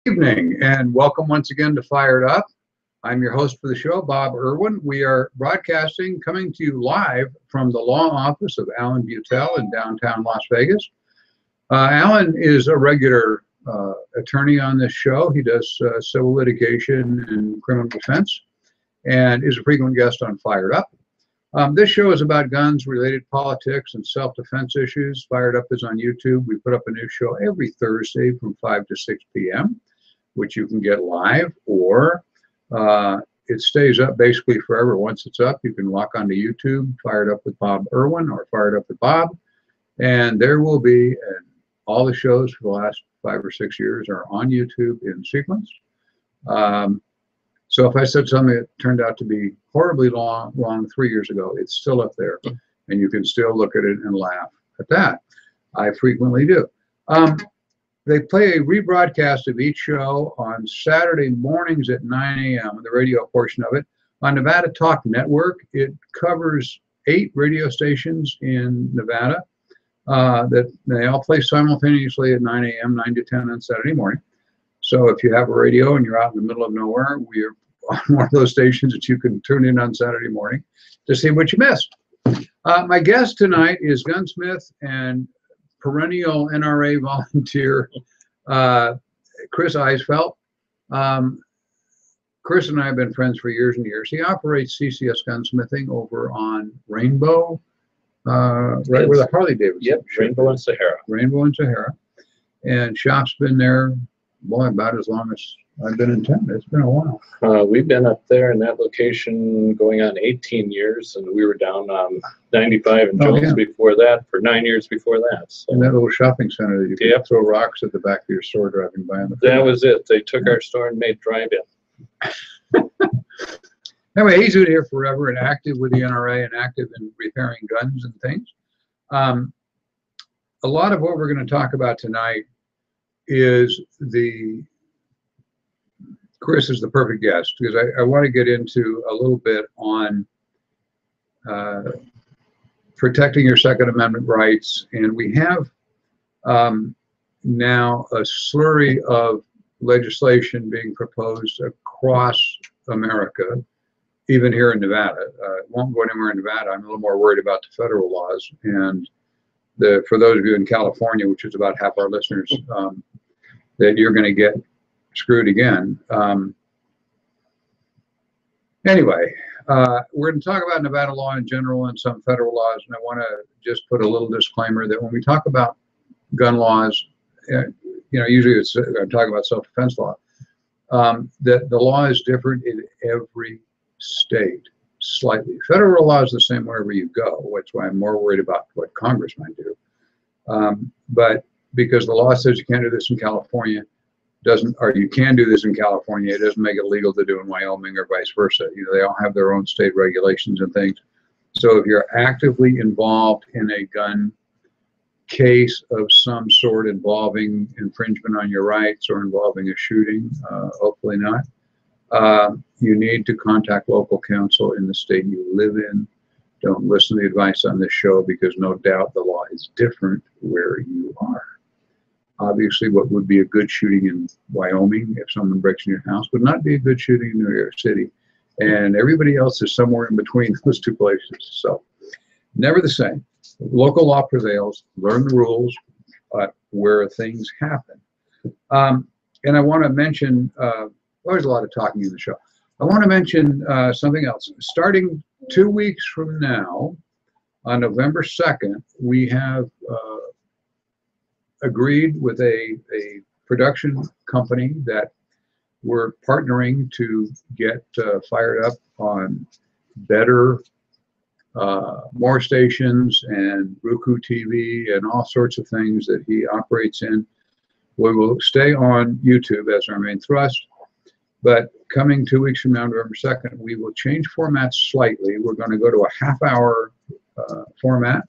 Evening and welcome once again to Fired Up. I'm your host for the show, Bob Irwin. We are broadcasting, coming to you live from the law office of Alan Butel in downtown Las Vegas. Alan is a regular attorney on this show. He does civil litigation and criminal defense and is a frequent guest on Fired Up. This show is about guns, related politics, and self-defense issues. Fired Up is on YouTube. We put up a new show every Thursday from 5 to 6 p.m., which you can get live, or it stays up basically forever. Once it's up, you can log onto YouTube, Fired Up with Bob Irwin, or Fired Up with Bob, and there will be, and all the shows for the last 5 or 6 years are on YouTube in sequence. So if I said something that turned out to be horribly wrong 3 years ago, it's still up there, and you can still look at it and laugh at that. I frequently do. They play a rebroadcast of each show on Saturday mornings at 9 a.m., the radio portion of it, on Nevada Talk Network. It covers 8 radio stations in Nevada that they all play simultaneously at 9 a.m., 9 to 10 on Saturday morning. So if you have a radio and you're out in the middle of nowhere, we are on one of those stations that you can tune in on Saturday morning to see what you missed. My guest tonight is gunsmith and perennial NRA volunteer, Chris Eisfeld. Chris and I have been friends for years and years. He operates CCS Gunsmithing over on Rainbow, right where the Harley Davidson. Yep, Rainbow and Sahara. Rainbow and Sahara. And shop's been there, boy, about as long as I've been in town. It's been a while. We've been up there in that location going on 18 years, and we were down on 95 and Jones before that for 9 years before that. So. And that little shopping center that you could throw rocks at the back of your store driving by. That was it. They took our store and made drive-in. Anyway, he's been here forever and active with the NRA and active in repairing guns and things. A lot of what we're going to talk about tonight is Chris is the perfect guest because I want to get into a little bit on protecting your Second Amendment rights. And we have now a slurry of legislation being proposed across America, even here in Nevada. It won't go anywhere in Nevada. I'm a little more worried about the federal laws. And for those of you in California, which is about half our listeners, that you're going to get screwed again. Anyway, we're going to talk about Nevada law in general and some federal laws, and I want to just put a little disclaimer that when we talk about gun laws, usually I'm talking about self-defense law, that the law is different in every state, slightly. Federal law is the same wherever you go, which is why I'm more worried about what Congress might do. But because the law says you can't do this in California, or you can do this in California, it doesn't make it legal to do in Wyoming or vice versa. They all have their own state regulations and things. So if you're actively involved in a gun case of some sort involving infringement on your rights or involving a shooting, hopefully not, you need to contact local counsel in the state you live in. Don't listen to the advice on this show because no doubt the law is different where you are. Obviously, what would be a good shooting in Wyoming if someone breaks in your house would not be a good shooting in New York City. And everybody else is somewhere in between those two places. So never the same. Local law prevails. Learn the rules where things happen. And I want to mention, there's a lot of talking in the show. I want to mention something else. Starting 2 weeks from now, on November 2nd, we have agreed with a production company that we're partnering to get fired up on better, more stations and Roku TV and all sorts of things that he operates in. We will stay on YouTube as our main thrust, but coming 2 weeks from now, November 2nd, we will change formats slightly. We're going to go to a half-hour format.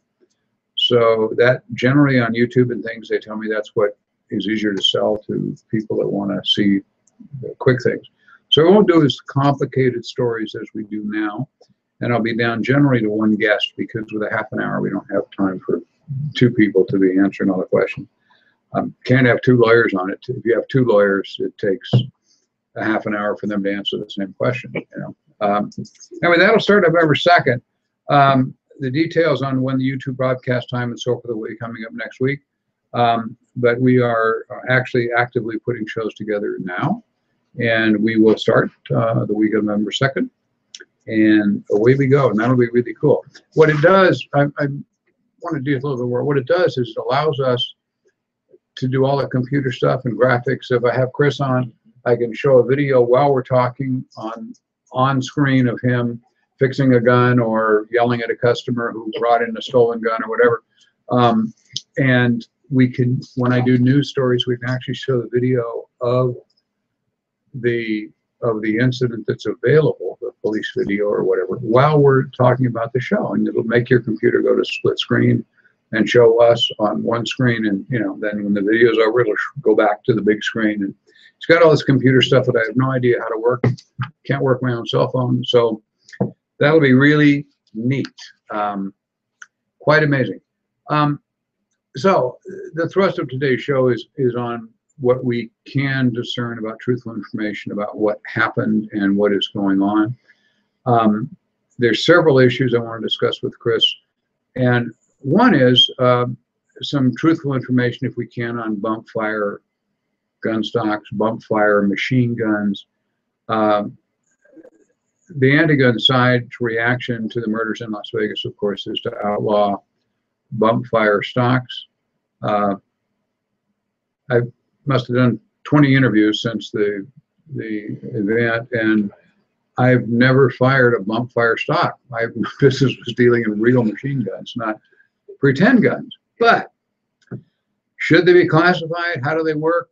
So that generally on YouTube and things, they tell me that's what is easier to sell to people that want to see quick things. So we won't do as complicated stories as we do now. And I'll be down generally to one guest because with a half an hour, we don't have time for 2 people to be answering all the questions. Can't have two lawyers on it. If you have two lawyers, it takes a half an hour for them to answer the same question. Anyway, that'll start November 2nd. The details on when the YouTube broadcast time and so forth will be coming up next week. But we are actually actively putting shows together now, and we will start the week of November 2nd, and away we go, and that'll be really cool. What it does, I want to do a little bit more. What it does is it allows us to do all the computer stuff and graphics. If I have Chris on, I can show a video while we're talking on screen of him fixing a gun or yelling at a customer who brought in a stolen gun or whatever. And we can, when I do news stories, we can actually show the video of the incident that's available, the police video or whatever, while we're talking about the show. And it'll make your computer go to split screen and show us on one screen, and then when the video's over, it'll go back to the big screen. And it's got all this computer stuff that I have no idea how to work. Can't work my own cell phone, so that'll be really neat. Quite amazing. So the thrust of today's show is on what we can discern about truthful information about what happened and what is going on. There's several issues I want to discuss with Chris, and one is some truthful information, if we can, on bump fire gun stocks, bump fire machine guns. The anti-gun side's reaction to the murders in Las Vegas, of course, is to outlaw bump fire stocks. I must have done 20 interviews since the event, and I've never fired a bump fire stock. My business was dealing in real machine guns, not pretend guns. But should they be classified? How do they work?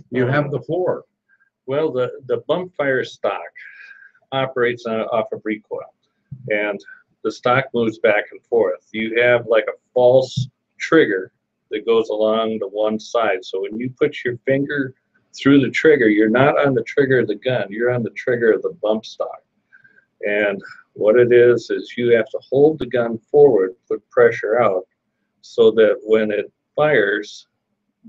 You have the floor. Well, the bump fire stock operates off of recoil, and the stock moves back and forth. You have like a false trigger that goes along the one side. So when you put your finger through the trigger, you're not on the trigger of the gun, you're on the trigger of the bump stock. And what it is you have to hold the gun forward, put pressure out, so that when it fires,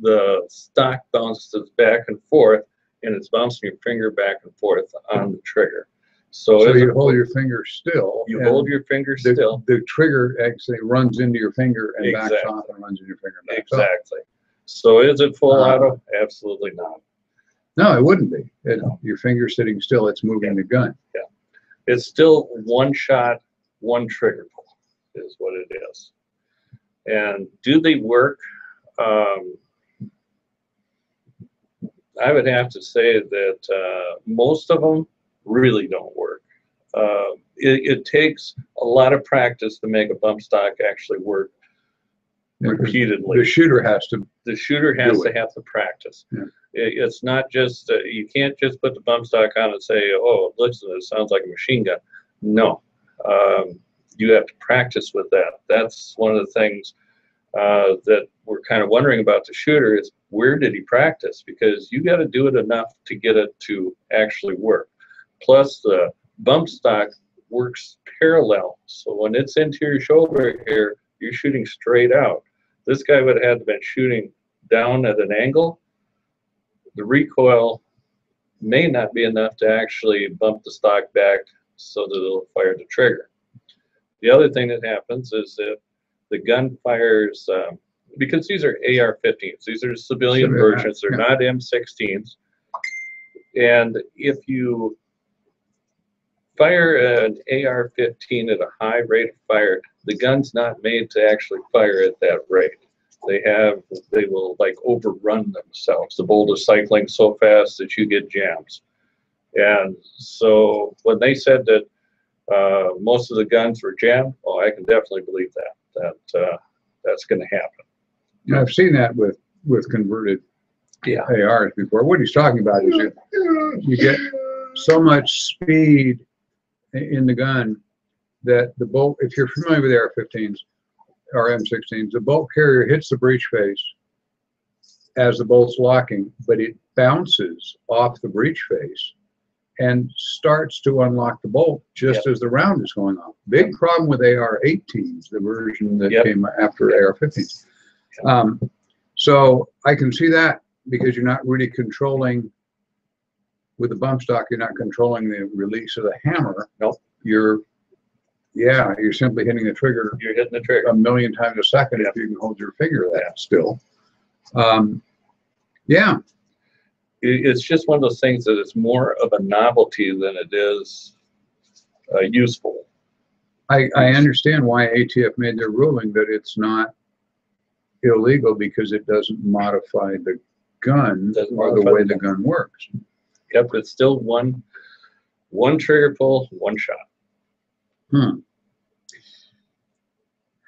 the stock bounces back and forth, and it's bouncing your finger back and forth on the trigger. So you hold your finger still. You hold your finger still. The trigger actually runs into your finger and backs off and runs into your finger and backs off. Exactly. So is it full auto? Absolutely not. No, it wouldn't be. Your finger's sitting still. It's moving the gun. Yeah. It's still one shot, one trigger pull is what it is. And do they work? I would have to say that most of them really don't work. It takes a lot of practice to make a bump stock actually work repeatedly. The shooter has to. The shooter has to have the practice. Yeah. It's not just you can't just put the bump stock on and say, "Oh, listen, it sounds like a machine gun." No, you have to practice with that. That's one of the things that we're kind of wondering about the shooter is where did he practice? Because you got to do it enough to get it to actually work. Plus, the bump stock works parallel. So when it's into your shoulder here, you're shooting straight out. This guy would have had to been shooting down at an angle. The recoil may not be enough to actually bump the stock back so that it'll fire the trigger. The other thing that happens is that the gun fires, because these are AR-15s, these are civilian versions, they're not M16s. And if you fire an AR-15 at a high rate of fire, the gun's not made to actually fire at that rate. They will like overrun themselves. The bolt is cycling so fast that you get jams. And so when they said that most of the guns were jammed, oh, I can definitely believe that. That's going to happen. Yeah, I've seen that with converted ARs before. What he's talking about is you get so much speed in the gun that the bolt, if you're familiar with AR-15s or M16s, the bolt carrier hits the breech face as the bolt's locking, but it bounces off the breech face and starts to unlock the bolt just as the round is going off. Big problem with AR-18s, the version that came after AR-15s. So I can see that, because you're not really controlling, with the bump stock, you're not controlling the release of the hammer. Nope. You're simply hitting the trigger. You're hitting the trigger a million times a second. Yep. If you can hold your finger that still. Yeah. It's just one of those things that it's more of a novelty than it is useful. I understand why ATF made their ruling that it's not illegal, because it doesn't modify the gun or the way the gun works. Yep, it's still one trigger pull, one shot.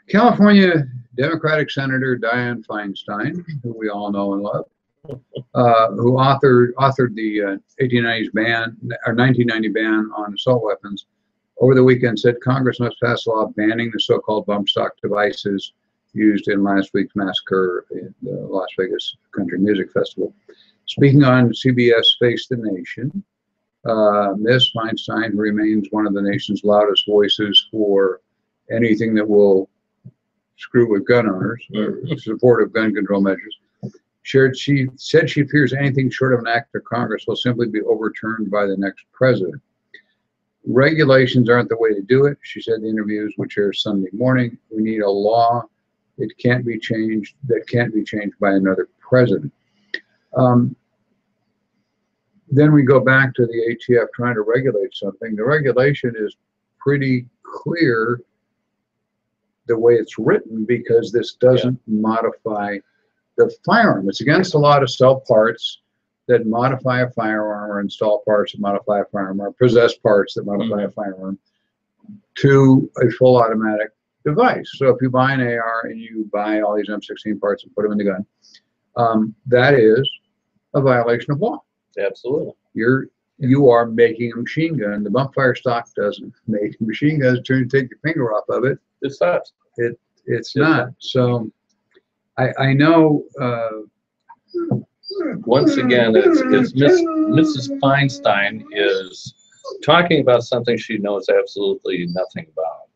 California Democratic Senator Dianne Feinstein, who we all know and love, who authored the 1990 ban on assault weapons, over the weekend said Congress must pass a law banning the so-called bump stock devices used in last week's massacre in the Las Vegas Country Music Festival. Speaking on CBS Face the Nation, Ms. Feinstein, who remains one of the nation's loudest voices for anything that will screw with gun owners or supportive gun control measures, she said she fears anything short of an act of Congress will simply be overturned by the next president. Regulations aren't the way to do it, she said in the interviews, which airs Sunday morning. We need a law. It can't be changed. That can't be changed by another president. Then we go back to the ATF trying to regulate something. The regulation is pretty clear the way it's written, because this doesn't modify the firearm. It's against the law to sell parts that modify a firearm, or install parts that modify a firearm, or possess parts that modify a firearm to a full automatic device. So if you buy an AR and you buy all these M16 parts and put them in the gun, that is a violation of law. Absolutely. You are making a machine gun. The bump fire stock doesn't make machine guns. Turn you take your finger off of it. It stops. It's not. So I know. Once again, it's Mrs. Feinstein is talking about something she knows absolutely nothing about.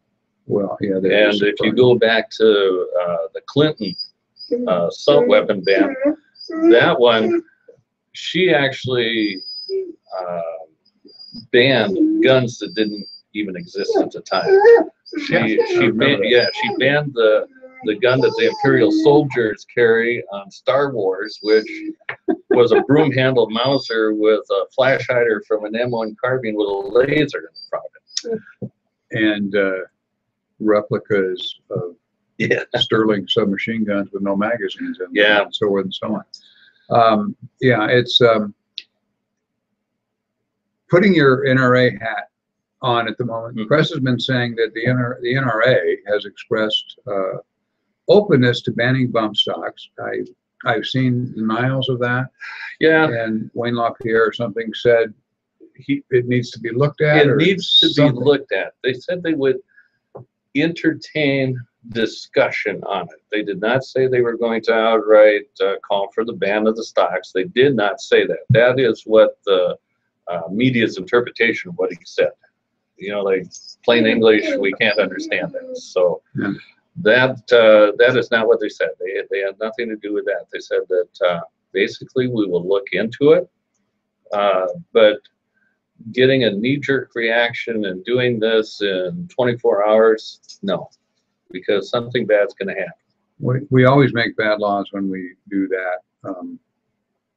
Well, yeah. And if you go back to the Clinton assault weapon ban, that one, she actually banned guns that didn't even exist at the time. She banned the gun that the Imperial soldiers carry on Star Wars, which was a broom-handled Mauser with a flash hider from an M1 carbine with a laser in the front of it. And replicas of Sterling submachine guns with no magazines in them, and so forth and so on. It's putting your NRA hat on at the moment. The press has been saying that the NRA has expressed openness to banning bump stocks. I've seen denials of that. Yeah. And Wayne LaPierre or something said it needs to be looked at. It needs to be looked at. They said they would entertain discussion on it. They did not say they were going to outright call for the ban of the stocks. They did not say that. That is what the media's interpretation of what he said. You know, like plain English, we can't understand that. So that is not what they said. They had nothing to do with that. They said that basically we will look into it, but getting a knee-jerk reaction and doing this in 24 hours, no, because something bad's going to happen. We always make bad laws when we do that.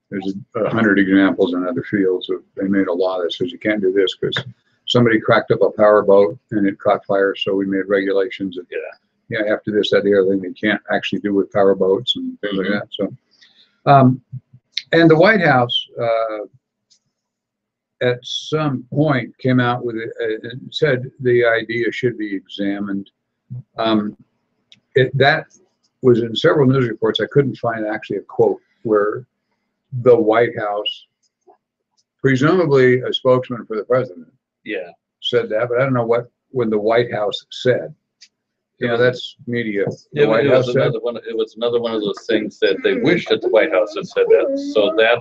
There's 100 examples in other fields of they made a law that says you can't do this because somebody cracked up a power boat and it caught fire, so we made regulations that after this, that, the other thing they can't actually do with power boats and things like that. So, and the White House at some point came out with it and said the idea should be examined. That was in several news reports. I couldn't find actually a quote where the White House, presumably a spokesman for the president, said that, but I don't know when the White House said. You know, that's media. It was another one of those things that they wished that the White House had said that. So that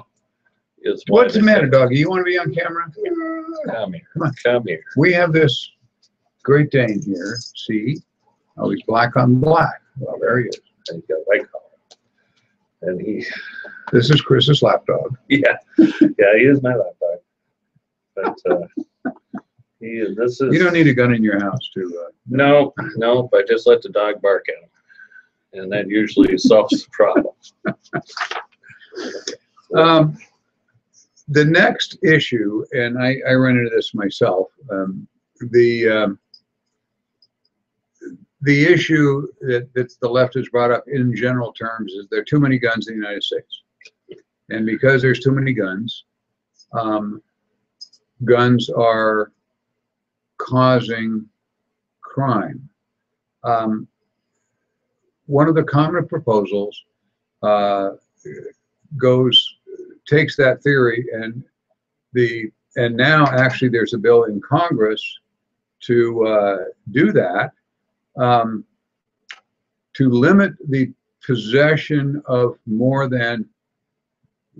is why. What's the matter, doggy? You want to be on camera? Come here. Come on. Come here. We have this Great Dane here. See? Oh, he's black on black. Well, there he is. And he's got a white collar. And This is Chris's lapdog. yeah, yeah, he is my lapdog. But this is. You don't need a gun in your house to. No, I just let the dog bark at him, and that usually solves the problem. The next issue, and I run into this myself, the issue that the left has brought up in general terms is there are too many guns in the United States. And because there's too many guns, guns are causing crime. One of the common proposals takes that theory and now actually there's a bill in Congress to do that, to limit the possession of more than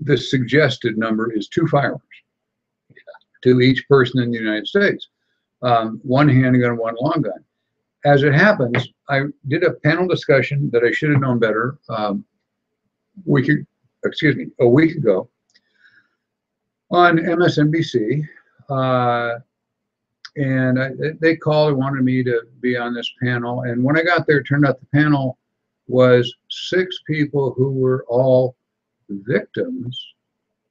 the suggested number is 2 firearms to each person in the United States, 1 handgun, 1 long gun. As it happens, I did a panel discussion that I should have known better a week ago on MSNBC, and they called and wanted me to be on this panel. And when I got there, it turned out the panel was 6 people who were all victims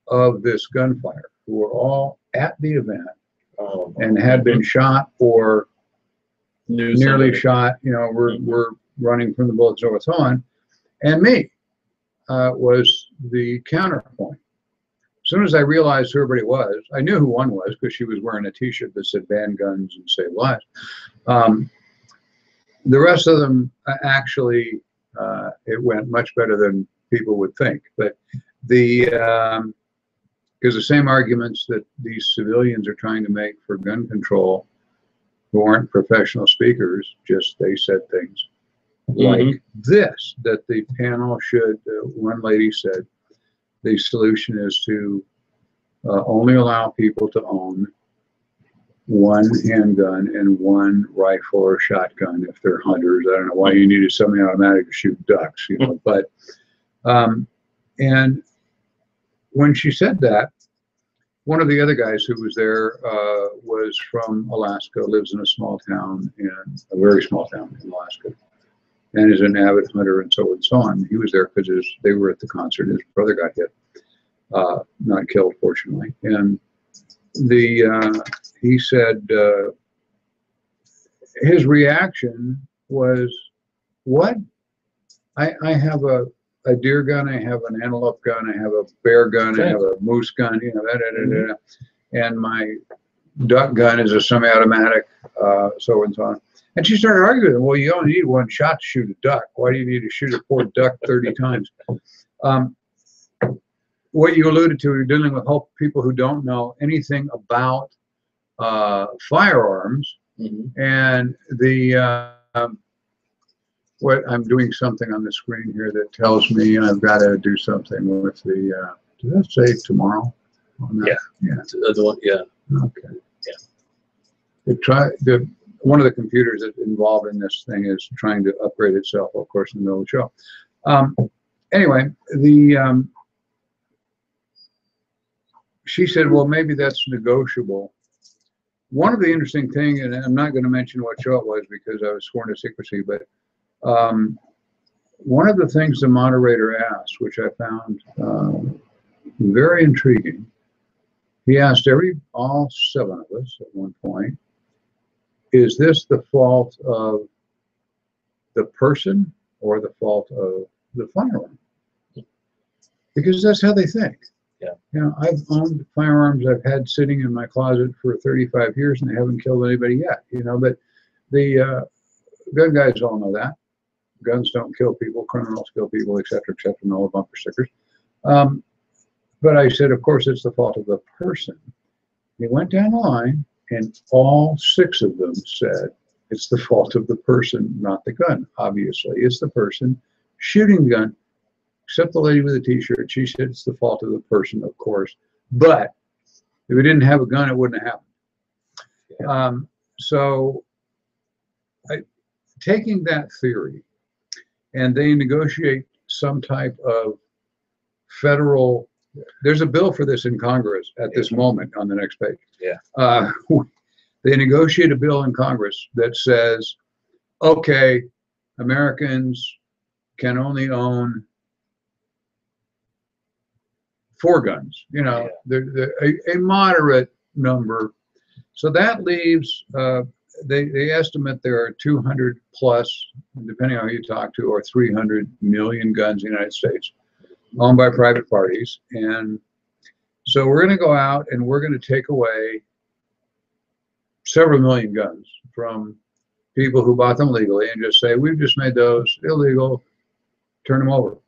of this gunfire, who were all at the event and had been shot or nearly shot, were running from the bullets or so on. And me was the counterpoint. As soon as I realized who everybody was, I knew who one was because she was wearing a T-shirt that said "Ban guns and save lives." The rest of them, actually, it went much better than people would think. But because the same arguments that these civilians are trying to make for gun control, who aren't professional speakers, just they said things like this, that the panel should, one lady said, the solution is to only allow people to own 1 handgun and 1 rifle or shotgun if they're hunters. I don't know why you need a semi-automatic to shoot ducks, but and when she said that, one of the other guys who was there was from Alaska, lives in a small town, a very small town in Alaska, and is an avid hunter and so on. He was there because they were at the concert. His brother got hit, not killed, fortunately. And he said his reaction was, "What? I have a deer gun, I have an antelope gun, I have a bear gun, I have a moose gun, and my duck gun is a semi-automatic, so and so on." And she started arguing, well, you only need 1 shot to shoot a duck. Why do you need to shoot a poor duck 30 times? What you alluded to, you're dealing with people who don't know anything about firearms, and what I'm doing something on the screen here that tells me I've got to do something with the. Did that say tomorrow? On that? Yeah. Okay. Yeah. One of the computers that's involved in this thing is trying to upgrade itself, of course, in the middle of the show. Anyway, she said, well, maybe that's negotiable. One of the interesting things, and I'm not going to mention what show it was because I was sworn to secrecy, but one of the things the moderator asked, which I found very intriguing, he asked all 7 of us at one point, is this the fault of the person or the fault of the firearm? Because that's how they think. Yeah. I've owned firearms I've had sitting in my closet for 35 years and they haven't killed anybody yet, but the gun guys all know that. Guns don't kill people, criminals kill people, et cetera, and all the bumper stickers. But I said, of course, it's the fault of the person. He went down the line, and all 6 of them said, it's the fault of the person, not the gun. Obviously, it's the person shooting the gun, except the lady with the T-shirt. She said it's the fault of the person, of course. But if we didn't have a gun, it wouldn't have happened. So taking that theory, and they negotiate some type of federal. There's a bill for this in Congress at this moment on the next page. Yeah. They negotiate a bill in Congress that says, okay, Americans can only own 4 guns, you know, a moderate number. So that leaves, they estimate there are 200 plus, depending on who you talk to, or 300 million guns in the United States owned by private parties. And so we're going to go out and we're going to take away several million guns from people who bought them legally and just say, we've just made those illegal, turn them over.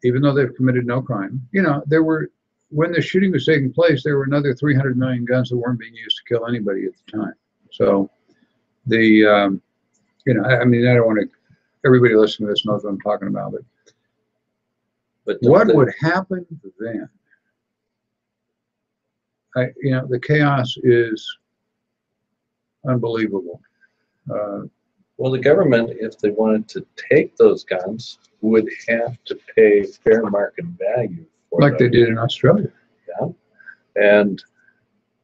Even though they've committed no crime. You know, when the shooting was taking place, there were another 300 million guns that weren't being used to kill anybody at the time. So you know, I mean, I don't want to, everybody listening to this knows what I'm talking about, but what would happen then? You know, the chaos is unbelievable. Well, the government, if they wanted to take those guns, would have to pay fair market value for like them. They did in Australia. Yeah. And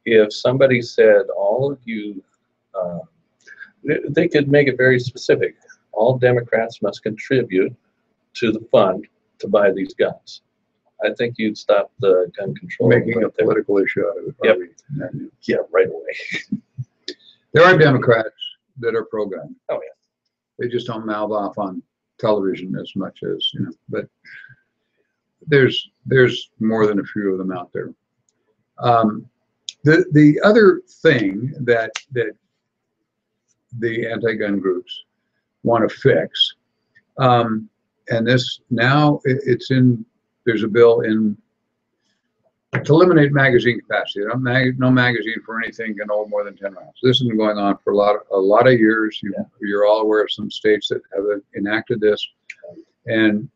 if somebody said, all of you, they could make it very specific. All Democrats must contribute to the fund to buy these guns. I think you'd stop the gun control. Making a political issue out of it. Yep. Yeah, right away. There are Democrats that are pro-gun. Oh, yeah. They just don't mouth off on television as much as, you know, but there's more than a few of them out there. The other thing that the anti-gun groups want to fix, and this now there's a bill in to eliminate magazine capacity. No magazine for anything can hold more than 10 rounds. This has been going on for a lot of years. You're all aware of some states that have enacted this, and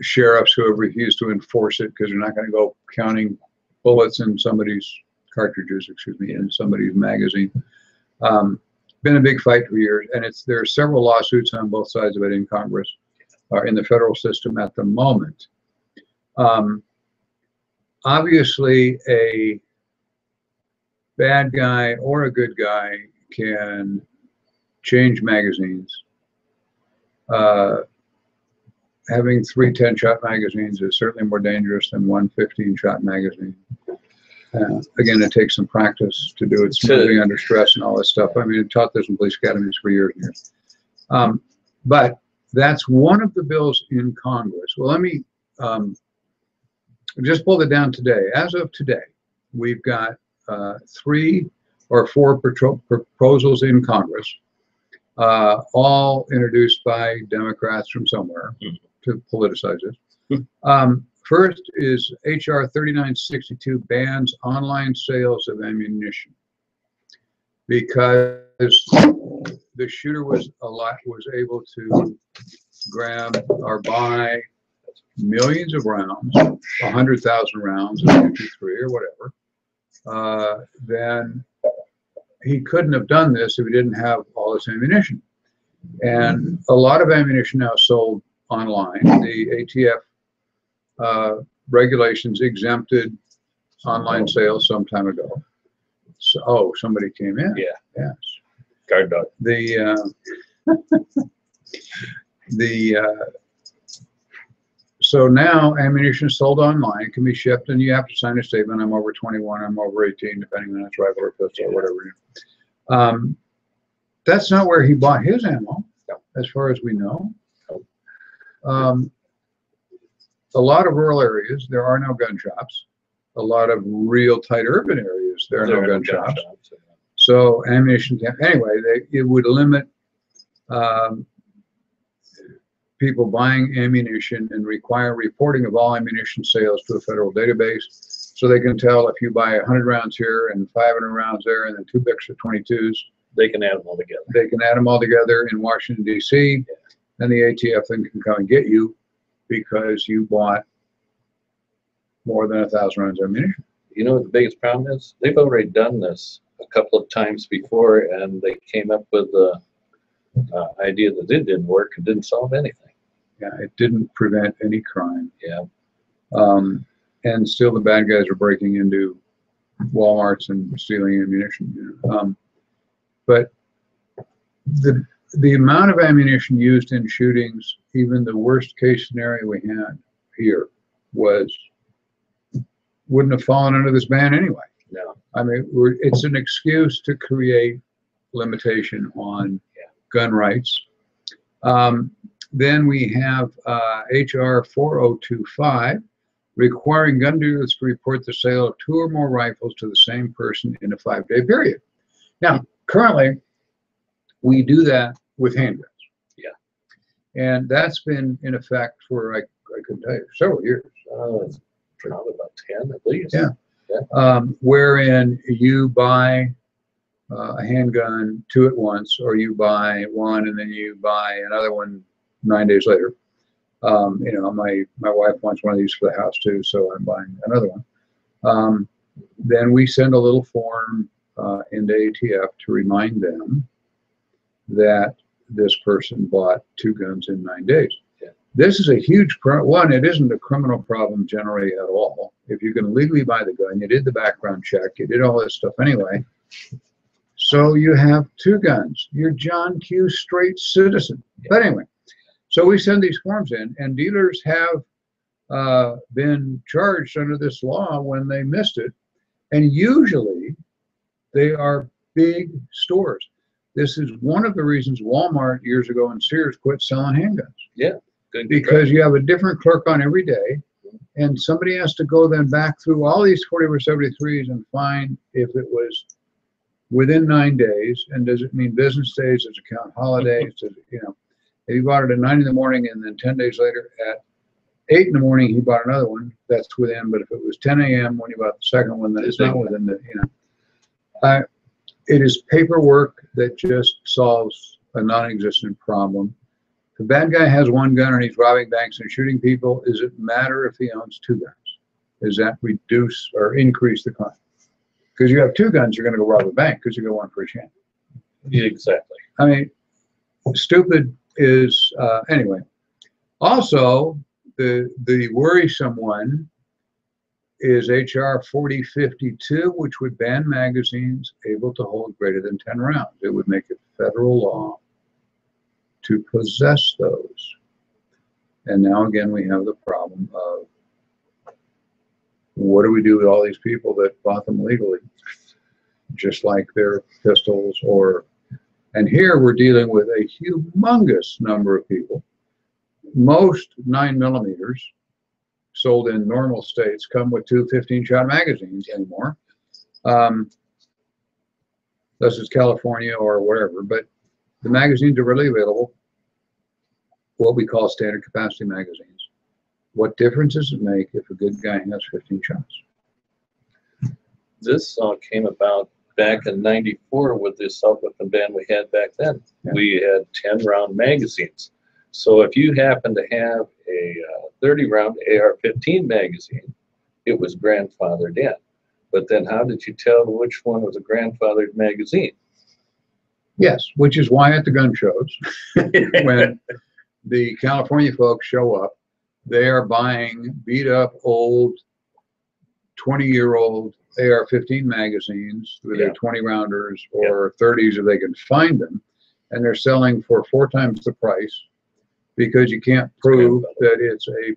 sheriffs who have refused to enforce it because they're not going to go counting bullets in somebody's cartridges, in somebody's magazine. Been a big fight for years, and there are several lawsuits on both sides of it in Congress, in the federal system at the moment. Obviously, a bad guy or a good guy can change magazines. Having 3 10-shot magazines is certainly more dangerous than 1 15-shot magazine. Again, it takes some practice to do it smoothly under stress and all this stuff. I mean, I've taught this in police academies for years and years. But that's one of the bills in Congress. Well, let me just pull it down today. As of today, we've got 3 or 4 proposals in Congress, all introduced by Democrats from somewhere to politicize it. First is H.R. 3962 bans online sales of ammunition because the shooter was able to grab or buy millions of rounds, 100,000 rounds of 53 or whatever. Then he couldn't have done this if he didn't have all this ammunition. And a lot of ammunition now sold online. The ATF regulations exempted online sales some time ago. So, somebody came in. Yeah. Yes. Guard dog. So now ammunition is sold online. It can be shipped, and you have to sign a statement. I'm over 21. I'm over 18, depending on it's rifle or pistol or whatever. That's not where he bought his ammo, as far as we know. A lot of rural areas, there are no gun shops. A lot of real tight urban areas, there are no gun shops. So ammunition can't. Anyway, it would limit people buying ammunition and require reporting of all ammunition sales to a federal database, so they can tell if you buy 100 rounds here and 500 rounds there and then 2 extra 22s. They can add them all together. They can add them all together in Washington, D.C., and the ATF then can come and get you because you bought more than 1,000 rounds of ammunition. You know what the biggest problem is? They've already done this a couple of times before, and they came up with the idea that it didn't work and didn't solve anything. Yeah, it didn't prevent any crime. Yeah. And still the bad guys are breaking into Walmarts and stealing ammunition. But the amount of ammunition used in shootings, even the worst case scenario we had here, wouldn't have fallen under this ban anyway. No. I mean, it's an excuse to create limitation on gun rights. Then we have HR 4025, requiring gun dealers to report the sale of 2 or more rifles to the same person in a 5-day period. Now, currently, we do that with handguns. Yeah. And that's been in effect for, I couldn't tell you, several years. It's probably about 10 at least. Yeah. Wherein you buy a handgun 2 at once, or you buy one and then you buy another one 9 days later. You know, my wife wants one of these for the house too, so I'm buying another one. Then we send a little form into ATF to remind them that this person bought 2 guns in 9 days. Yeah. This is a huge one. It isn't a criminal problem generally at all. If you can legally buy the gun, you did the background check, you did all this stuff anyway. So you have 2 guns. You're John Q. straight citizen. Yeah. But anyway, so we send these forms in, and dealers have been charged under this law when they missed it. And usually they are big stores. This is one of the reasons Walmart years ago and Sears quit selling handguns. Yeah. Good. Because you have a different clerk on every day, and somebody has to go then back through all these 40/73s and find if it was within 9 days, and does it mean business days, does it count holidays, does it, you know, if you bought it at 9 in the morning and then 10 days later at 8 in the morning he bought another one, that's within. But if it was 10 a.m. when you bought the second one, then it's not within the, you know. It is paperwork that just solves a non-existent problem. If the bad guy has 1 gun and he's robbing banks and shooting people, does it matter if he owns 2 guns? Does that reduce or increase the crime? Because you have 2 guns, you're going to go rob a bank because you got 1 for a chance. Yeah, exactly. I mean, stupid is, anyway. Also, the worrisome one is HR 4052, which would ban magazines able to hold greater than 10 rounds. It would make it federal law to possess those. And now again, we have the problem of what do we do with all these people that bought them legally, just like their pistols and here we're dealing with a humongous number of people. Most 9mm sold in normal states come with 2 15-shot magazines anymore. This is California or wherever, but the magazines are really available, what we call standard capacity magazines. What difference does it make if a good guy has 15 shots? This came about back in '94 with the assault weapon ban we had back then. Yeah. We had 10-round magazines. So if you happen to have a 30-round AR-15 magazine, it was grandfathered in. But then how did you tell which one was a grandfathered magazine? Yes, which is why at the gun shows, when the California folks show up, they are buying beat up old 20-year-old AR-15 magazines with their 20-rounders or 30s if they can find them, and they're selling for 4 times the price because you can't prove that it's a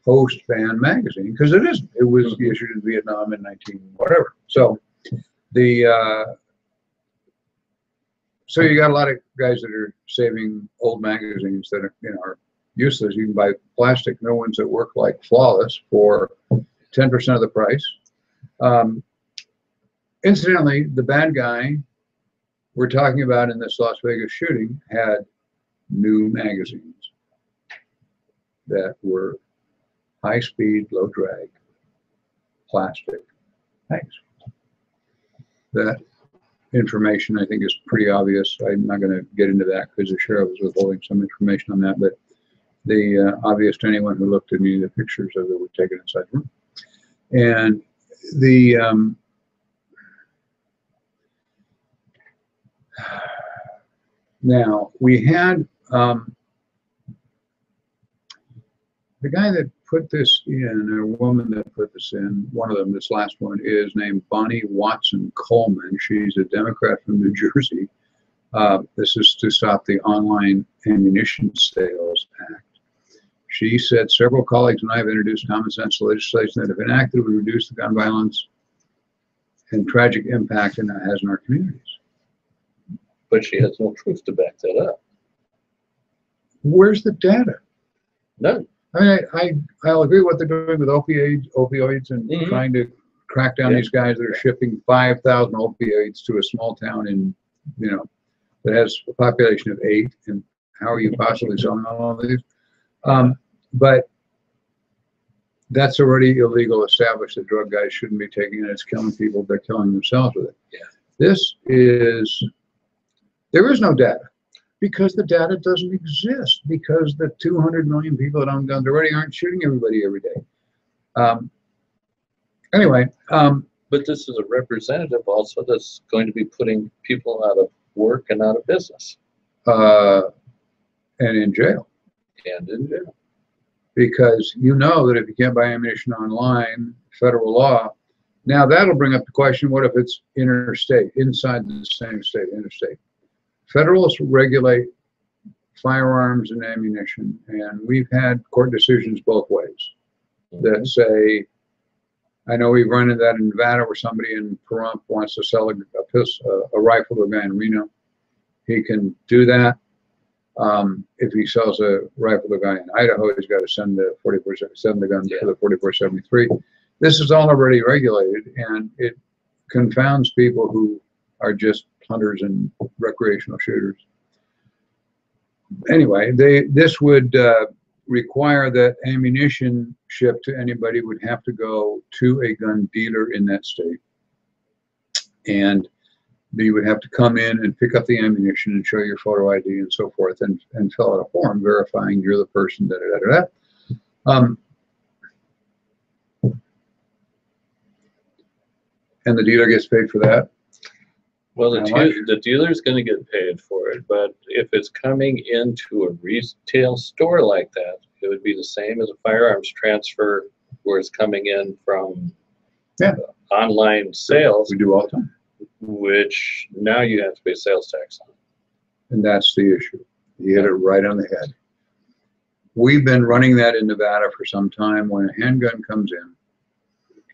post-ban magazine, because it isn't. It was issued in Vietnam in 19 whatever. So so you got a lot of guys that are saving old magazines that are, you know, are useless. You can buy plastic new ones that work like flawless for 10% of the price. Incidentally, the bad guy we're talking about in this Las Vegas shooting had new magazines that were high speed, low drag, plastic. Thanks. That information I think is pretty obvious. I'm not going to get into that because the sheriff was withholding some information on that, but the obvious to anyone who looked at any of the pictures of it were taken inside the room. And the now we had the guy that put this in, or woman that put this in, one of them, this last one, is named Bonnie Watson Coleman. She's a Democrat from New Jersey. This is to stop the online ammunition sales act. She said, several colleagues and I have introduced common sense legislation that, if enacted, would reduce the gun violence and tragic impact it has in our communities. But she has no proof to back that up. Where's the data? None. I mean, I'll agree with what they're doing with opioids and trying to crack down these guys that are shipping 5,000 opioids to a small town in, that has a population of 8. And how are you possibly selling all of these? But that's already illegal, established that drug guys shouldn't be taking it. It's killing people. They're killing themselves with it. Yeah. There is no data, because the data doesn't exist, because the 200 million people that own guns already aren't shooting everybody every day. Anyway. But this is a representative also that's going to be putting people out of work and out of business. And in jail. And in jail. Because that if you can't buy ammunition online, federal law, now that'll bring up the question, what if it's interstate, inside the same state, interstate? Federalists regulate firearms and ammunition, and we've had court decisions both ways that say, I know we've run into that in Nevada where somebody in Pahrump wants to sell a rifle to a guy in Reno. He can do that. If he sells a rifle to a guy in Idaho, he's got to send the gun to the 4473. This is all already regulated, and it confounds people who are just hunters and recreational shooters. Anyway, this would require that ammunition shipped to anybody would have to go to a gun dealer in that state, and you would have to come in and pick up the ammunition and show your photo ID and so forth, and fill out a form verifying you're the person. And the dealer gets paid for that. Well, the dealer's going to get paid for it, but if it's coming into a retail store like that, it would be the same as a firearms transfer where it's coming in from online sales. We do all the time. Which now you have to pay sales tax on. And that's the issue. You hit it right on the head. We've been running that in Nevada for some time. When a handgun comes in,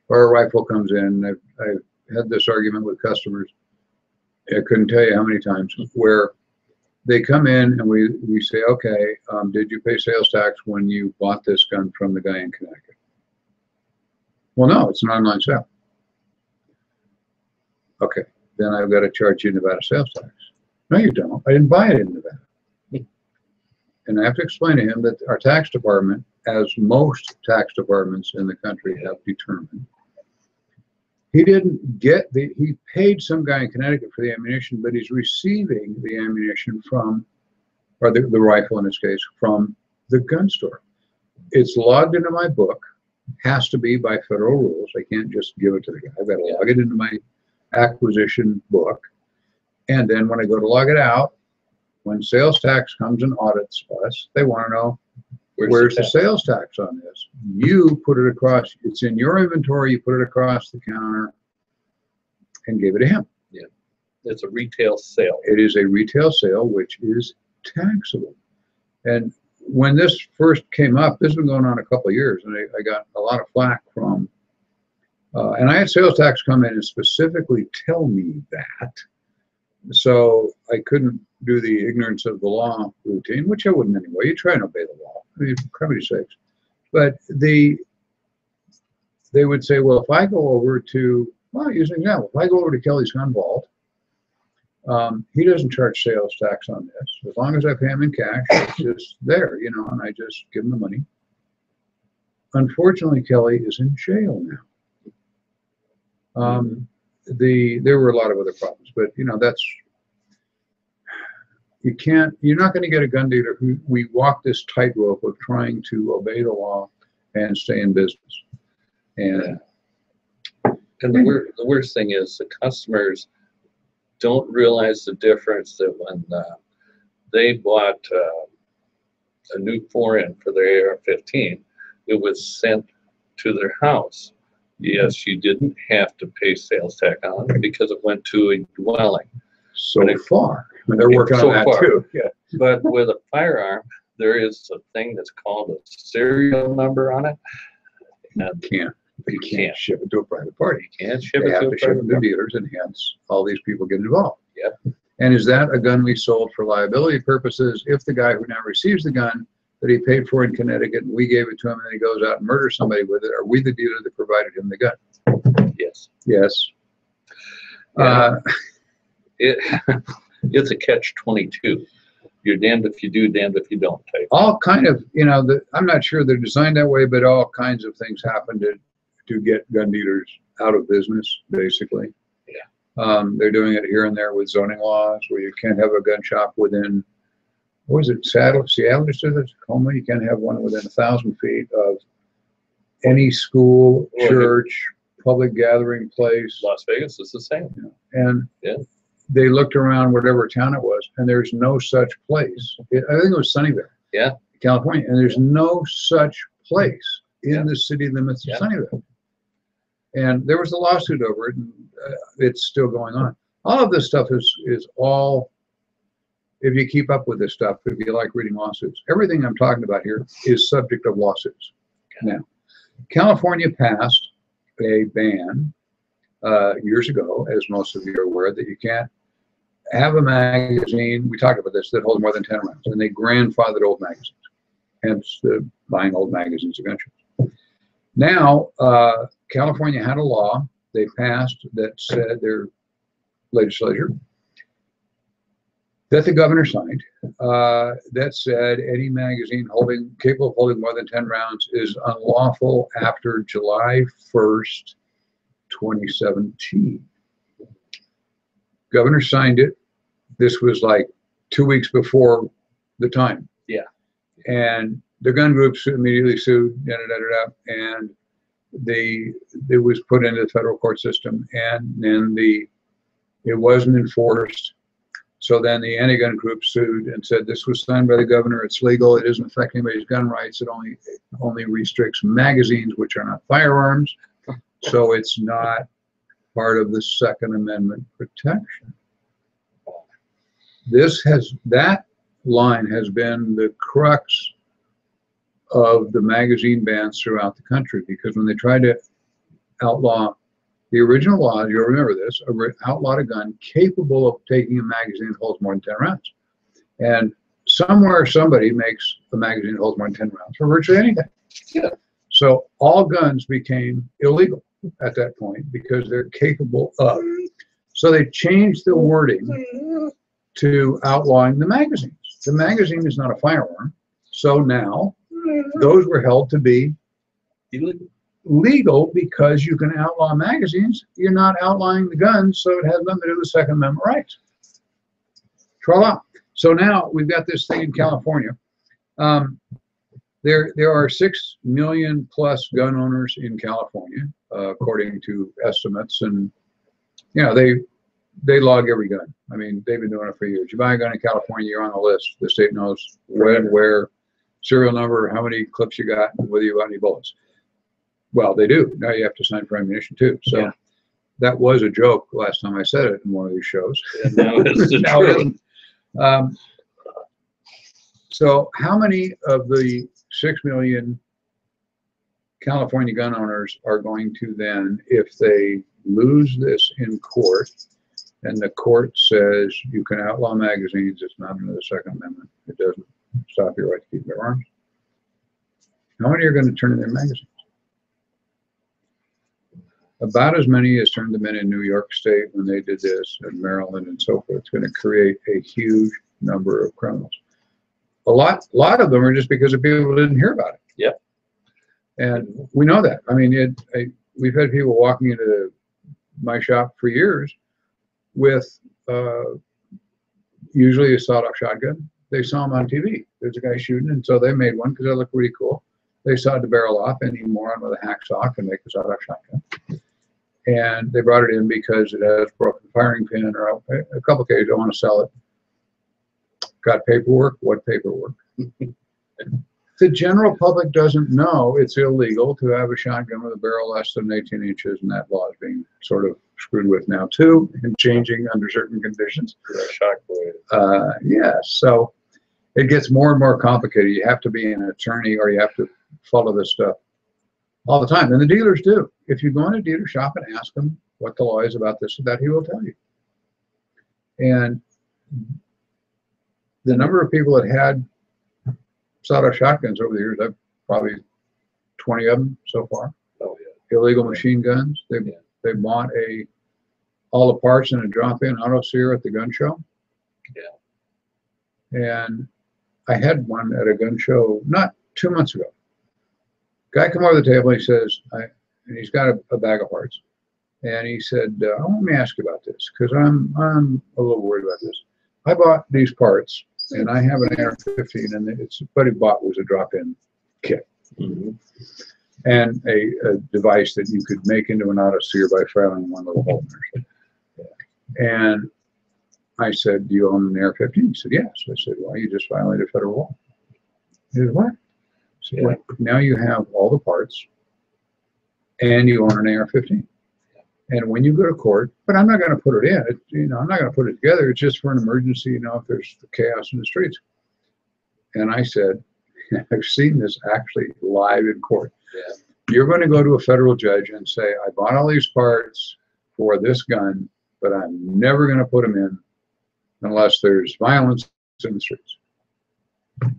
or a rifle comes in, I've had this argument with customers. I couldn't tell you how many times where they come in and we say, okay, did you pay sales tax when you bought this gun from the guy in Connecticut? Well, no, it's an online sale. Okay, then I've got to charge you Nevada sales tax. No, you don't. I didn't buy it in Nevada. And I have to explain to him that our tax department, as most tax departments in the country have determined, he didn't get he paid some guy in Connecticut for the ammunition, but he's receiving the ammunition from, or the rifle in this case, from the gun store. It's logged into my book, has to be by federal rules. I can't just give it to the guy. I've got to log it into my acquisition book. And then when I go to log it out, when sales tax comes and audits us, they want to know, where's the sales tax on this? You put it across, it's in your inventory, you put it across the counter and gave it to him. Yeah, it's a retail sale. It is a retail sale, which is taxable. And when this first came up, this has been going on a couple of years, and I got a lot of flack from, and I had sales tax come in and specifically tell me that. So I couldn't do the ignorance of the law routine, which I wouldn't anyway. You try and obey the law, I mean, for Christ's sakes. But they would say, well, if I go over to, well, use an example, if I go over to Kelly's Gun Vault, he doesn't charge sales tax on this. As long as I pay him in cash, it's just there, you know, and I just give him the money. Unfortunately, Kelly is in jail now. There were a lot of other problems, but you know, that's, you're not going to get a gun dealer who, we walk this tightrope of trying to obey the law and stay in business. And the worst thing is the customers don't realize the difference that when they bought a new 4N for their AR-15, it was sent to their house. Yes, you didn't have to pay sales tax on it because it went to a dwelling. So far. They're working on that too. Yeah. But with a firearm, there is a thing that's called a serial number on it. You can't ship it to a private party. You can't ship They it have to to a ship private it to party. dealers, and hence all these people get involved. Yep. And is that a gun we sold for liability purposes? If the guy who now receives the gun that he paid for in Connecticut, and we gave it to him, and he goes out and murders somebody with it, are we the dealer that provided him the gun? Yes. Yes. Yeah. It's a catch-22. You're damned if you do, damned if you don't type. All kind of, I'm not sure they're designed that way, but all kinds of things happen to get gun dealers out of business, basically. Yeah. They're doing it here and there with zoning laws where you can't have a gun shop within, what was it, Seattle just did it, Tacoma, you can't have one within 1,000 feet of any school, church, public gathering place. Las Vegas is the same. And yeah. They looked around whatever town it was, and there's no such place. I think it was Sunnyvale, California, and there's no such place in the city limits of Sunnyvale. And there was a lawsuit over it, and it's still going on. All of this stuff is all, if you keep up with this stuff, if you like reading lawsuits, everything I'm talking about here is subject of lawsuits. Now, California passed a ban years ago, as most of you are aware, that you can't have a magazine, we talked about this, that holds more than 10 rounds, and they grandfathered old magazines, hence the buying old magazines eventually. Now, California had a law they passed that said, their legislature, that the governor signed, that said any magazine capable of holding more than 10 rounds is unlawful after July 1st, 2017. Governor signed it. This was like 2 weeks before the time. Yeah. And the gun groups immediately sued, and it was put into the federal court system, and then it wasn't enforced. So then the anti-gun group sued and said this was signed by the governor, it's legal, it doesn't affect anybody's gun rights, it only restricts magazines, which are not firearms. So it's not part of the Second Amendment protection. That line has been the crux of the magazine bans throughout the country, because when they tried to outlaw the original law, you'll remember this, outlawed a gun capable of taking a magazine that holds more than 10 rounds. And somewhere somebody makes a magazine that holds more than 10 rounds for virtually anything. Yeah. So all guns became illegal at that point because they're capable of. So they changed the wording to outlawing the magazines. The magazine is not a firearm. So now those were held to be legal because you can outlaw magazines. You're not outlawing the guns, so it has nothing to do with Second Amendment rights. Tra-la. So now we've got this thing in California. There are 6 million plus gun owners in California, according to estimates, and they log every gun. I mean, they've been doing it for years. You buy a gun in California, you're on the list. The state knows when, where, serial number, how many clips you got, and whether you got any bullets. Well, they do. Now you have to sign for ammunition too. So that was a joke last time I said it in one of these shows. And now it's the truth. So how many of the 6 million California gun owners are going to then, if they lose this in court, and the court says you can outlaw magazines, it's not under the Second Amendment, it doesn't stop your right to keep their arms, how many are going to turn in their magazines? About as many as turned them in New York State when they did this, and Maryland and so forth. It's going to create a huge number of criminals. A lot of them are just because the people didn't hear about it. Yep. And we know that. I mean, we've had people walking into my shop for years with usually a sawed-off shotgun. They saw him on TV. There's a guy shooting, and so they made one because that looked really cool. They sawed the barrel off. Any moron with a hacksaw can make a sawed-off shotgun. And they brought it in because it has broken firing pin, or a couple of cases, I want to sell it. Got paperwork? What paperwork? the general public doesn't know it's illegal to have a shotgun with a barrel less than 18 inches, and that law is being sort of screwed with now too, and changing under certain conditions. Yes, so it gets more and more complicated. You have to be an attorney, or you have to follow this stuff all the time, and the dealers do. If you go in a dealer shop and ask him what the law is about this or that, he will tell you. And the number of people that had sawed-off shotguns over the years, I've probably 20 of them so far. Oh yeah. Illegal machine guns. They bought all the parts in a drop-in auto sear at the gun show. Yeah. And I had one at a gun show not 2 months ago. Guy come over the table, he says, and he's got a bag of parts. And he said, let me ask you about this, because I'm a little worried about this. I bought these parts, and I have an AR-15, and it's what he bought was a drop-in kit. Mm-hmm. And a device that you could make into an auto sear by filing one little hole in there. And I said, do you own an AR-15? He said, yes. I said, well, you just violated federal law. He said, what? I said, well, now you have all the parts, and you own an AR-15. And when you go to court, but I'm not going to put it in, I'm not going to put it together. It's just for an emergency, if there's chaos in the streets. And I said, I've seen this actually live in court. Yeah. You're going to go to a federal judge and say, I bought all these parts for this gun, but I'm never going to put them in unless there's violence in the streets.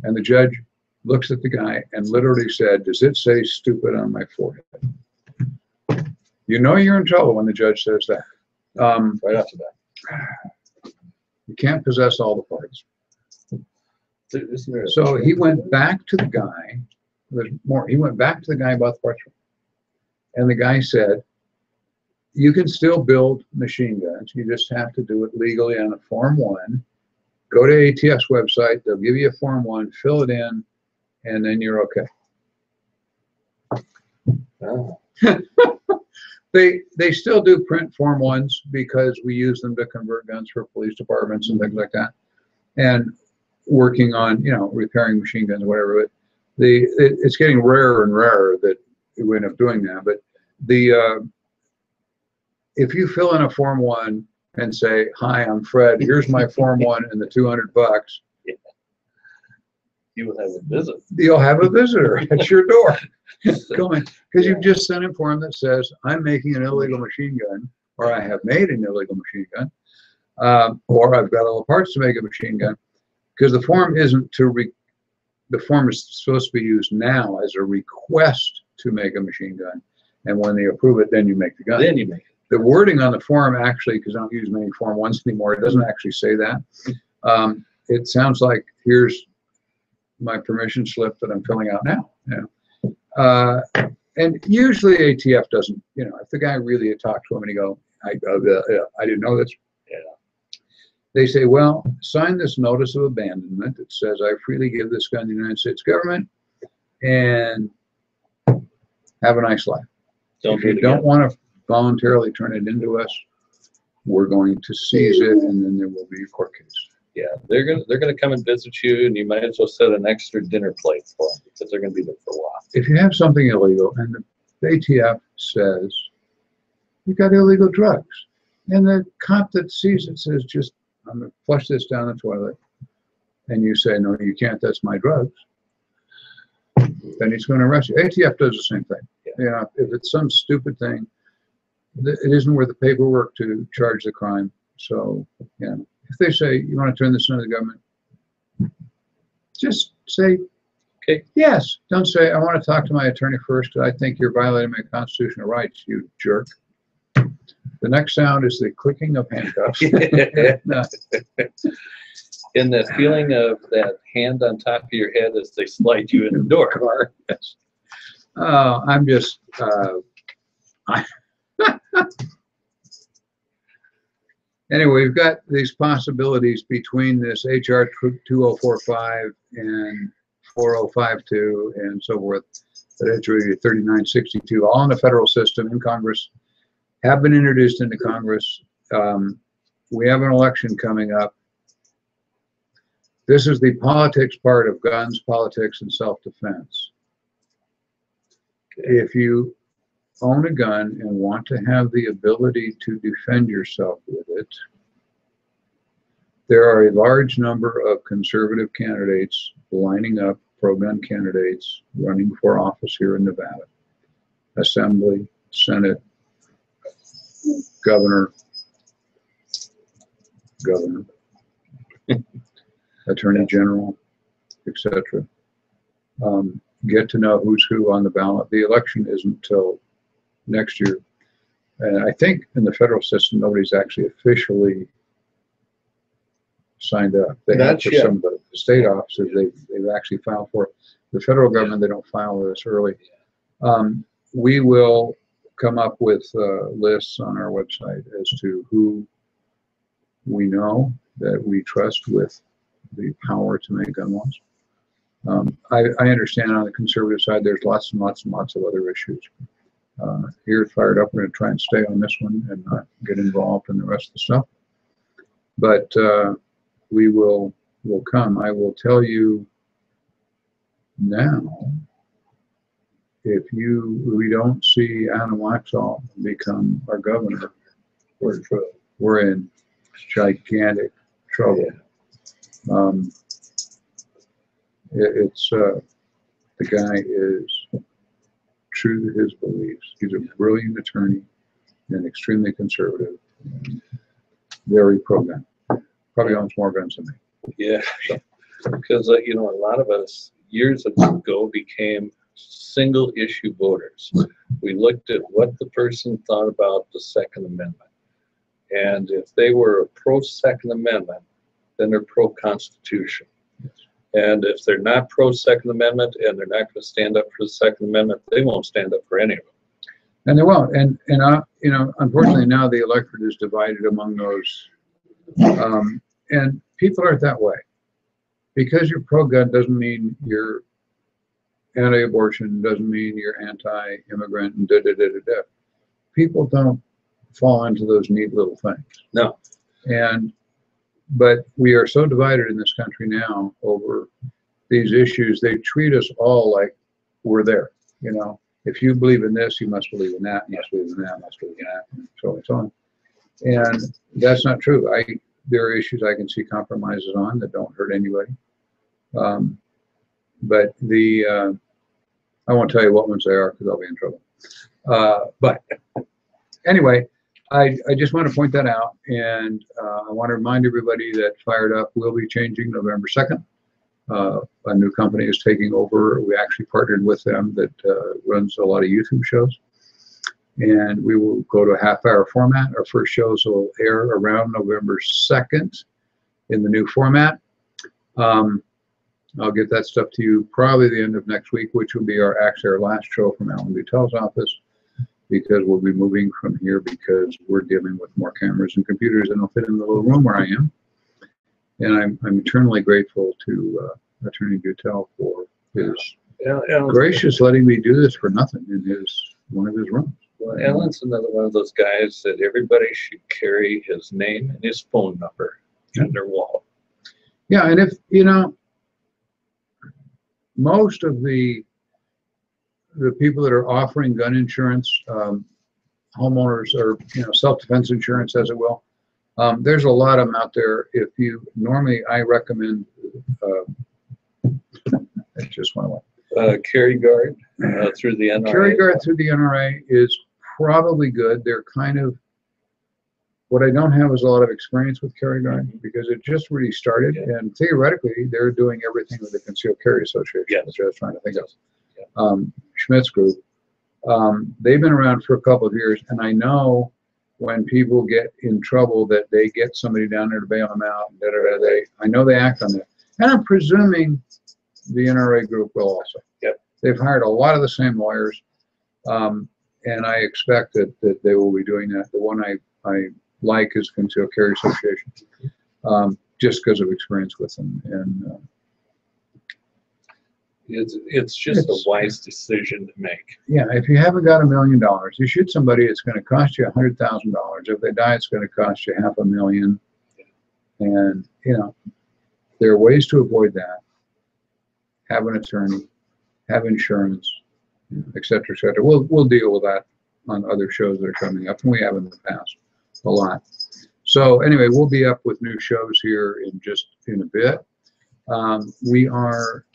And the judge looks at the guy and literally said, does it say stupid on my forehead? You know you're in trouble when the judge says that. Right after that. You can't possess all the parts. Isn't there So he went back to the guy. There's more. He went back to the guy about the parts. And the guy said, you can still build machine guns. You just have to do it legally on a Form 1. Go to ATF's website. They'll give you a Form 1. Fill it in. And then you're okay. Oh. They still do print Form 1s because we use them to convert guns for police departments and things like that, and working on repairing machine guns or whatever. But it's getting rarer and rarer that we end up doing that. But if you fill in a Form 1 and say, "Hi, I'm Fred. Here's my Form 1 and the $200," yeah. You will have a visit. You'll have a visitor at your door. Going, because you've just sent a form that says, I'm making an illegal machine gun, or I have made an illegal machine gun, or I've got all the parts to make a machine gun. Because the form isn't the form is supposed to be used now as a request to make a machine gun. And when they approve it, then you make the gun. Then you make it. The wording on the form actually, because I don't use many Form 1s anymore, it doesn't actually say that. It sounds like, here's my permission slip that I'm filling out now. And usually ATF doesn't, if the guy really had talked to him and he go, I didn't know this. Yeah. They say, well, sign this notice of abandonment that says I freely give this gun to the United States government and have a nice life. If you don't want to voluntarily turn it into us, we're going to seize it, and then there will be a court case. Yeah, they're gonna come and visit you, and you might as well set an extra dinner plate for them because they're gonna be there for a while. If you have something illegal and the ATF says you got illegal drugs, and the cop that sees it says, just, I'm gonna flush this down the toilet, and you say, no, you can't, that's my drugs, then he's going to arrest you. ATF does the same thing. Yeah. If it's some stupid thing, it isn't worth the paperwork to charge the crime. So, if they say, you want to turn this into the government, just say, okay, yes. Don't say, I want to talk to my attorney first because I think you're violating my constitutional rights, you jerk. The next sound is the clicking of handcuffs. And the feeling of that hand on top of your head as they slide you in the door. Car. Yes. I'm just, anyway, we've got these possibilities between this HR 2045 and 4052 and so forth, that HR 3962, all in the federal system in Congress, have been introduced into Congress. We have an election coming up. This is the politics part of guns, politics, and self-defense. If you own a gun and want to have the ability to defend yourself with it, there are a large number of conservative candidates lining up, pro-gun candidates running for office here in Nevada. Assembly, Senate, governor, attorney general, etc. Get to know who's who on the ballot. The election isn't until next year. And I think in the federal system, nobody's actually officially signed up. They have for some of the state offices, they've actually filed for. The federal government, they don't file this early. We will come up with lists on our website as to who we know that we trust with the power to make gun laws. I understand on the conservative side, there's lots and lots and lots of other issues. Here at Fired Up, we're going to try and stay on this one and not get involved in the rest of the stuff. But we will come. I will tell you now, if we don't see Adam Waxall become our governor, we're in gigantic trouble. The guy is true to his beliefs. He's a brilliant attorney and extremely conservative, very pro-gun. Probably owns more guns than me. Yeah, because a lot of us years ago became single issue voters. We looked at what the person thought about the Second Amendment, and if they were a pro-Second Amendment, then they're pro-Constitution. And if they're not pro-Second Amendment and they're not going to stand up for the Second Amendment, they won't stand up for any of them. And they won't. And unfortunately now the electorate is divided among those. And people aren't that way. Because you're pro-gun doesn't mean you're anti-abortion, doesn't mean you're anti-immigrant, and da-da-da-da-da. People don't fall into those neat little things. No. But we are so divided in this country now over these issues. They treat us all like we're there. If you believe in this, you must believe in that, you must believe in that, must believe in that, and so on and so on. And that's not true. There are issues I can see compromises on that don't hurt anybody. But I won't tell you what ones they are because I'll be in trouble. But anyway, I just want to point that out, and I want to remind everybody that Fired Up will be changing November 2nd. A new company is taking over. We actually partnered with them that runs a lot of YouTube shows, and we will go to a half-hour format. Our first shows will air around November 2nd in the new format. I'll get that stuff to you probably the end of next week, which will be our last show from Alan Buttel's office, because we'll be moving from here because we're dealing with more cameras and computers and they'll fit in the little room where I am. And I'm eternally grateful to Attorney Buttel for his gracious letting me do this for nothing in one of his rooms. Well, Alan's another one of those guys that everybody should carry his name and his phone number in their wallet. Yeah, and if, most of the people that are offering gun insurance, homeowners or self-defense insurance, as it will, there's a lot of them out there. I recommend it just went away. Carry Guard through the NRA. Carry Guard through the NRA is probably good. They're kind of, what I don't have is a lot of experience with Carry Guard because it just really started, and theoretically they're doing everything with the Concealed Carry Association, which I was trying to think of. Schmidt's group. They've been around for a couple of years, and I know when people get in trouble that they get somebody down there to bail them out. I know they act on that, and I'm presuming the NRA group will also. They've hired a lot of the same lawyers, and I expect that they will be doing that. The one I like is Concealed Carry Association, just because of experience with them. And it's just a wise decision to make. Yeah, if you haven't got $1 million, you shoot somebody, it's going to cost you $100,000. If they die, it's going to cost you $500,000. And There are ways to avoid that. Have an attorney, have insurance, et cetera, et cetera. We'll deal with that on other shows that are coming up, and we have in the past a lot. So anyway, we'll be up with new shows here in a bit. We are,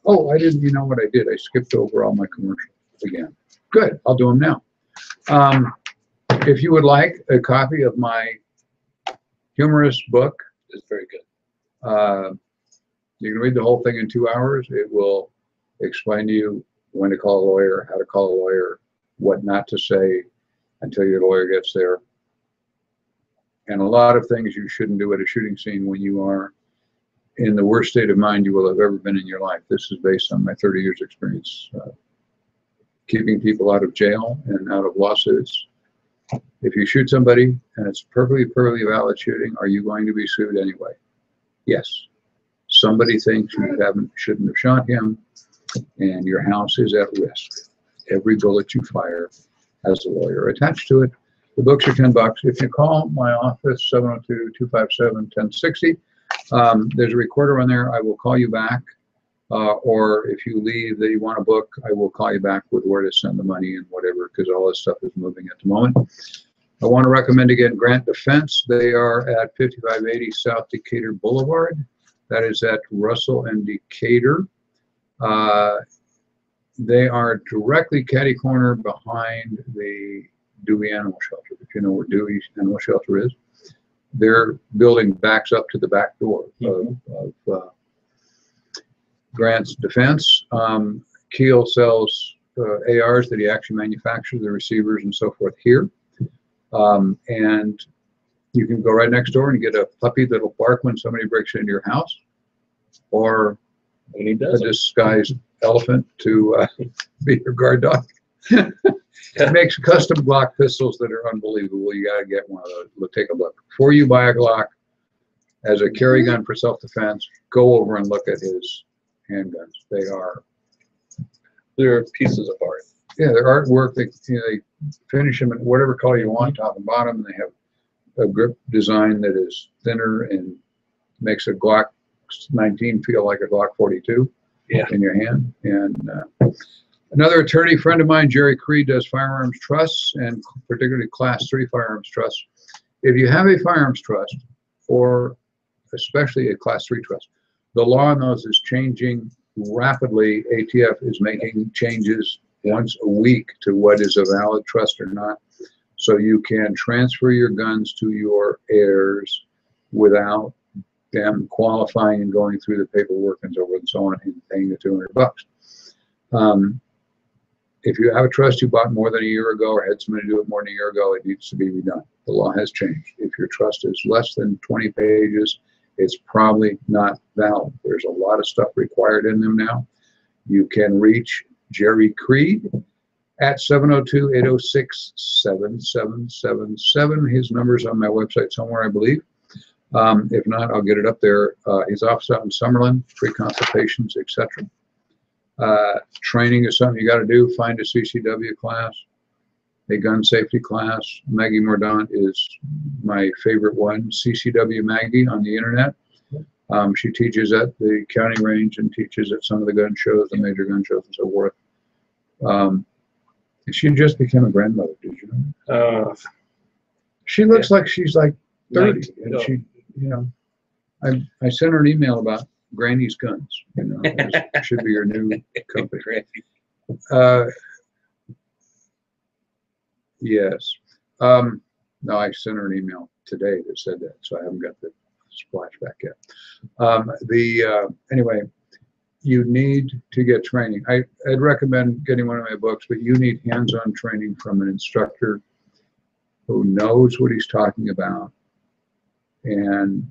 oh, you know what I did? I skipped over all my commercials again. Good, I'll do them now. If you would like a copy of my humorous book, It's very good. you can read the whole thing in 2 hours. It will explain to you when to call a lawyer, how to call a lawyer, what not to say until your lawyer gets there, and a lot of things you shouldn't do at a shooting scene when you are in the worst state of mind you will have ever been in your life. This is based on my 30 years experience keeping people out of jail and out of lawsuits. If you shoot somebody and it's perfectly valid shooting, are you going to be sued anyway? Yes. Somebody thinks you shouldn't have shot him, and your house is at risk. Every bullet you fire has a lawyer attached to it. The books are $10. If you call my office, 702-257-1060, there's a recorder on there. I will call you back. Or if you leave that you want a book, I will call you back with where to send the money and whatever, because all this stuff is moving at the moment. I want to recommend again Grant Defense. They are at 5580 South Decatur Boulevard. That is at Russell and Decatur. They are directly catty corner behind the Dewey Animal Shelter. If you know where Dewey Animal Shelter is, their building backs up to the back door of Grant's Defense. Keel sells ARs that he actually manufactures, the receivers and so forth here. And you can go right next door and get a puppy that'll bark when somebody breaks into your house, or a disguised elephant to be your guard dog. It makes custom Glock pistols that are unbelievable. You got to get one of those. Take a look. Before you buy a Glock as a carry gun for self-defense, go over and look at his handguns. They're pieces of art. Yeah, they're artwork. They finish them in whatever color you want, top and bottom, and they have a grip design that is thinner and makes a Glock 19 feel like a Glock 42 in your hand. And another attorney friend of mine, Jerry Creed, does firearms trusts, and particularly Class 3 firearms trusts. If you have a firearms trust, or especially a Class 3 trust, the law on those is changing rapidly. ATF is making changes once a week to what is a valid trust or not. So you can transfer your guns to your heirs without them qualifying and going through the paperwork and so forth and so on and paying the $200. If you have a trust you bought more than a year ago or had somebody do it more than a year ago, it needs to be redone. The law has changed. If your trust is less than 20 pages, it's probably not valid. There's a lot of stuff required in them now. You can reach Jerry Creed at 702-806-7777. His number's on my website somewhere, I believe. If not, I'll get it up there. His office out in Summerlin, free consultations, etc. Training is something you got to do. Find a CCW class, a gun safety class. Maggie Mordaunt is my favorite one. CCW Maggie on the internet. She teaches at the county range and teaches at some of the gun shows, the major gun shows and so forth. She just became a grandmother, did you know? She looks like she's like 30, and she, you know, I sent her an email about Granny's Guns. You know, it should be her new company. Yes. No, I sent her an email today that said that, so I haven't got the splash back yet. Anyway, you need to get training. I'd recommend getting one of my books, but you need hands-on training from an instructor who knows what he's talking about, and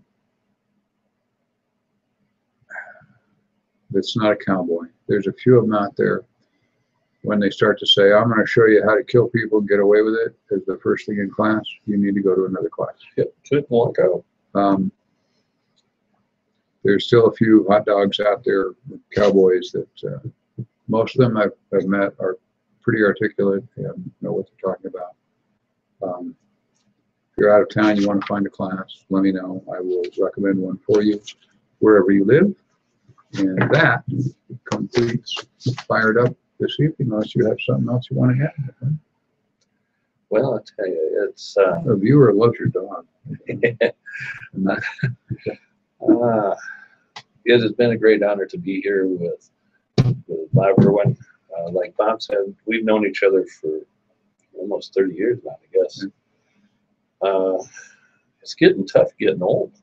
that's not a cowboy. There's a few of them out there. When they start to say, I'm going to show you how to kill people and get away with it as the first thing in class, you need to go to another class. Yep, should walk out. There's still a few hot dogs out there, cowboys, that most of them I've met are pretty articulate and know what they're talking about. If you're out of town, you want to find a class, let me know. I will recommend one for you. wherever you live. And that completes Fired Up this evening, unless you have something else you want to add. Well, I tell you, it's A viewer loves your dog. It has been a great honor to be here with Bob Irwin. Like Bob said, we've known each other for almost 30 years now, I guess. It's getting tough getting old.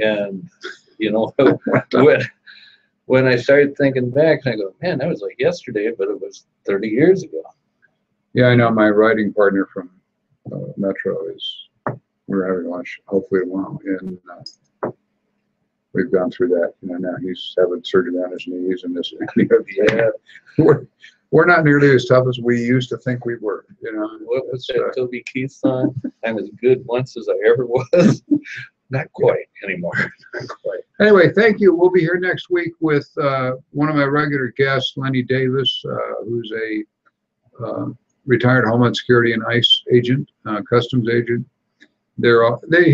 And, you know, when I started thinking back, I go, man, that was like yesterday, but it was 30 years ago. Yeah, I know my writing partner from Metro is, we're having lunch hopefully tomorrow, and we've gone through that. You know, now he's having surgery on his knees and this. Yeah, we're not nearly as tough as we used to think we were. You know, what was that Toby Keith song? I'm as good once as I ever was. Not quite anymore. Not quite. Anyway, thank you. We'll be here next week with one of my regular guests, Lenny Davis, who's a retired Homeland Security and ICE agent, customs agent. He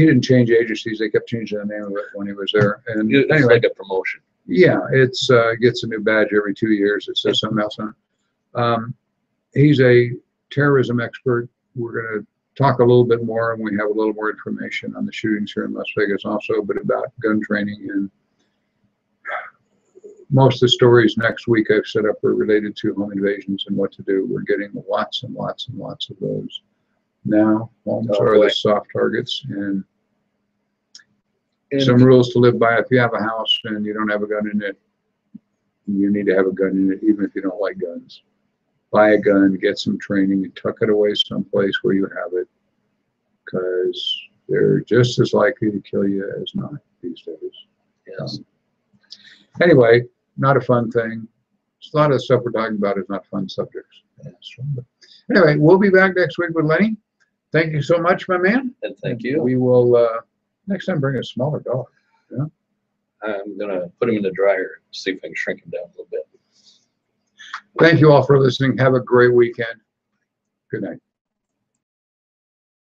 didn't change agencies. They kept changing the name of it when he was there. And it's anyway, like a promotion. Yeah, it's gets a new badge every 2 years. It says something else on it. He's a terrorism expert. We're going to talk a little bit more, and we have a little more information on the shootings here in Las Vegas also, but about gun training. And most of the stories next week I've set up are related to home invasions and what to do. We're getting lots and lots and lots of those. Now, homes are the soft targets, and some rules to live by. If you have a house and you don't have a gun in it, you need to have a gun in it, even if you don't like guns. Buy a gun, get some training, and tuck it away someplace where you have it, because they're just as likely to kill you as not these days. Yes. Anyway, not a fun thing. A lot of the stuff we're talking about is not fun subjects. Yes. Anyway, we'll be back next week with Lenny. Thank you so much, my man. And thank you. We will next time bring a smaller dog. Yeah? I'm going to put him in the dryer, see if I can shrink him down a little bit. Thank you all for listening. Have a great weekend. Good night.